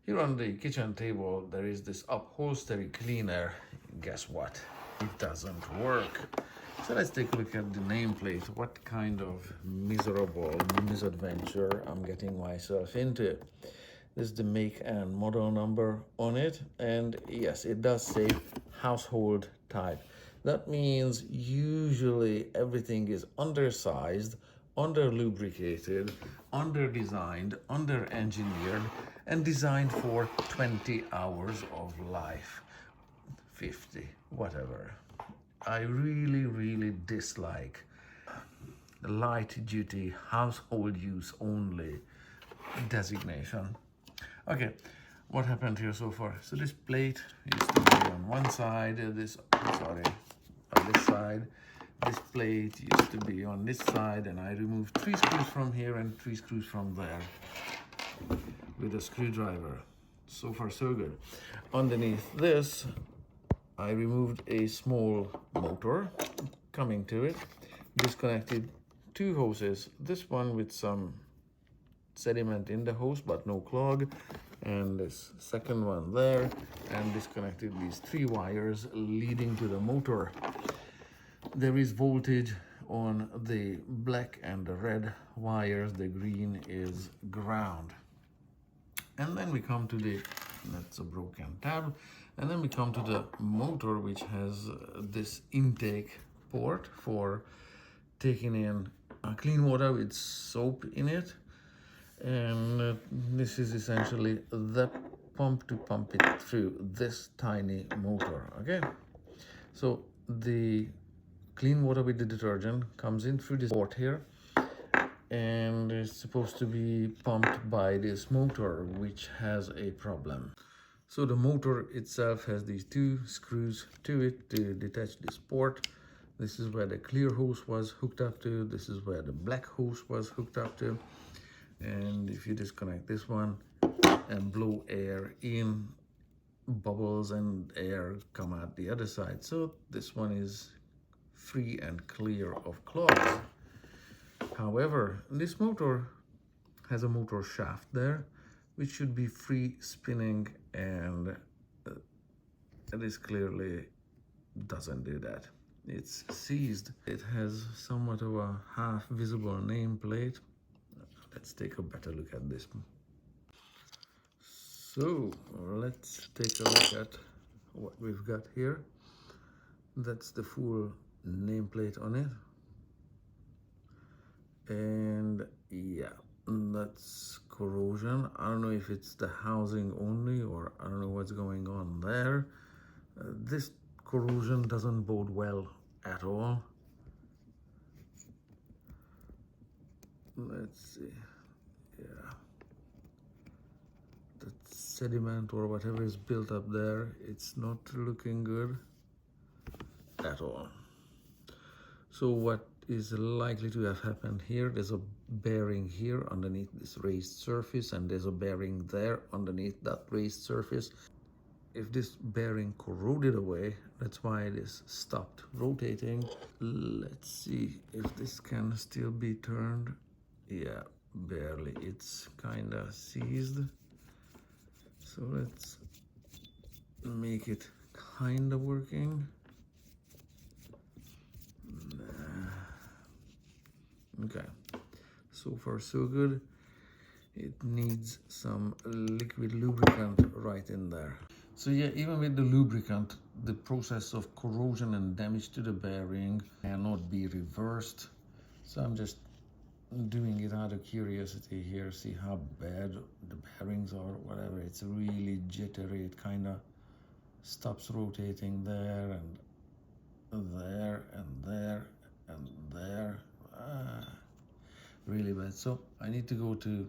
Here on the kitchen table, there is this upholstery cleaner. Guess what? It doesn't work. So let's take a look at the nameplate. What kind of miserable misadventure I'm getting myself into. This is the make and model number on it. And yes, it does say household type. That means usually everything is undersized, under lubricated, under designed, under engineered, and designed for 20 hours of life. 50, whatever. I really dislike light duty, household use only designation. Okay, what happened here so far? So this plate used to be on one side, on this side. This plate used to be on this side, and I removed 3 screws from here and 3 screws from there with a screwdriver. So far so good. Underneath this, I removed a small motor coming to it, disconnected 2 hoses, this one with some sediment in the hose but no clog, and this second one there, and disconnected these 3 wires leading to the motor. There is voltage on the black and the red wires, the green is ground. And then we come to the, that's a broken tab, and then we come to the motor, which has this intake port for taking in clean water with soap in it. And this is essentially the pump to pump it through this tiny motor. Okay, so the clean water with the detergent comes in through this port here, and it's supposed to be pumped by this motor, which has a problem. So the motor itself has these 2 screws to it to detach this port. This is where the clear hose was hooked up to. This is where the black hose was hooked up to. And if you disconnect this one and blow air in, bubbles and air come out the other side. So this one is free and clear of clogs. However, this motor has a motor shaft there, which should be free spinning, and this clearly doesn't do that. It's seized. It has somewhat of a half visible nameplate. Let's take a better look at this. So let's take a look at what we've got here. That's the full nameplate on it. And yeah, that's corrosion. I don't know if it's the housing only, or I don't know what's going on there. This corrosion doesn't bode well at all. Let's see. Yeah, the sediment or whatever is built up there, it's not looking good at all. So what is likely to have happened here, there's a bearing here underneath this raised surface, and there's a bearing there underneath that raised surface. If this bearing corroded away, that's why it is stopped rotating. Let's see if this can still be turned. Yeah, barely. It's kind of seized. So let's make it kind of working. Okay, so far so good. It needs some liquid lubricant right in there. So yeah, even with the lubricant, the process of corrosion and damage to the bearing cannot be reversed. So I'm just doing it out of curiosity here, see how bad the bearings are, whatever. It's really jittery. It kind of stops rotating there and there and there and there. Really bad. So I need to go to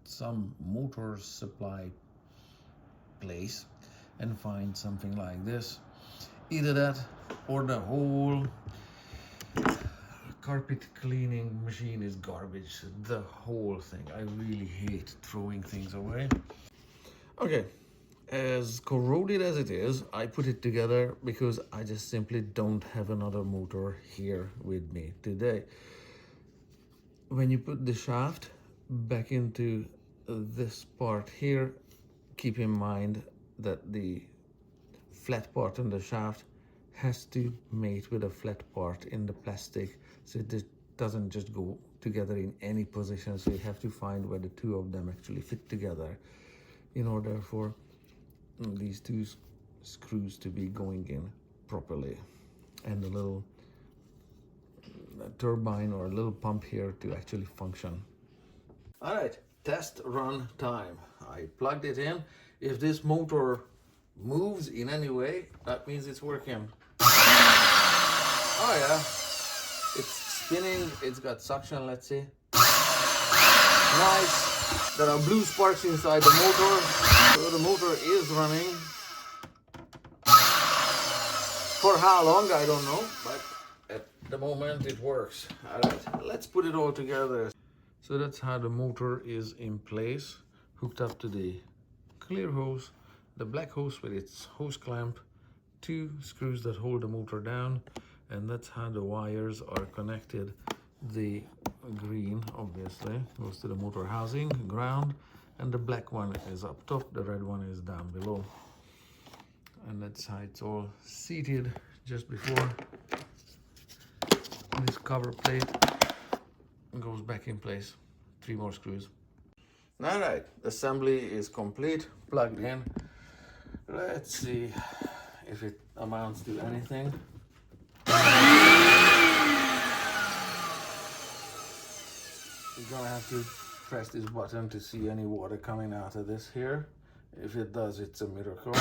some motor supply place and find something like this. Either that or the whole carpet cleaning machine is garbage. The whole thing. I really hate throwing things away. Okay, as corroded as it is, I put it together because I just simply don't have another motor here with me today. When you put the shaft back into this part here, keep in mind that the flat part on the shaft has to mate with a flat part in the plastic, so it doesn't just go together in any position. So you have to find where the two of them actually fit together in order for these two screws to be going in properly, and the little turbine or a little pump here to actually function. All right, test run time. I plugged it in. If this motor moves in any way, that means it's working. Oh yeah, it's spinning, it's got suction, let's see. Nice. There are blue sparks inside the motor, so the motor is running. For how long, I don't know, but at the moment it works. All right, let's put it all together. So that's how the motor is in place, hooked up to the clear hose, the black hose with its hose clamp, two screws that hold the motor down, and that's how the wires are connected. The green obviously goes to the motor housing, ground, and the black one is up top, the red one is down below. And that's how it's all seated just before this cover plate goes back in place. 3 more screws. All right, assembly is complete, plugged in. Let's see if it amounts to anything. You're gonna have to press this button to see any water coming out of this here. If it does, it's a miracle.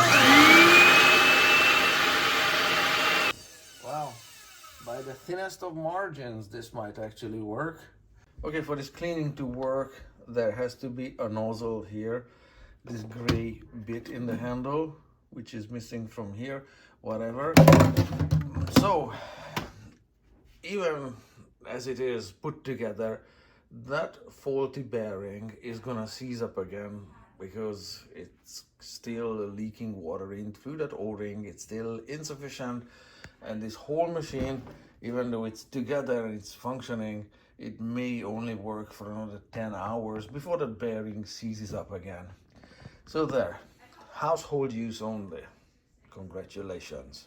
Wow, by the thinnest of margins, this might actually work. Okay, for this cleaning to work, there has to be a nozzle here, this gray bit in the handle, which is missing from here, whatever. So, even as it is put together, that faulty bearing is gonna seize up again because it's still leaking water in through that O-ring. It's still insufficient, and this whole machine, even though it's together and it's functioning, it may only work for another 10 hours before the bearing seizes up again. So there, household use only. Congratulations.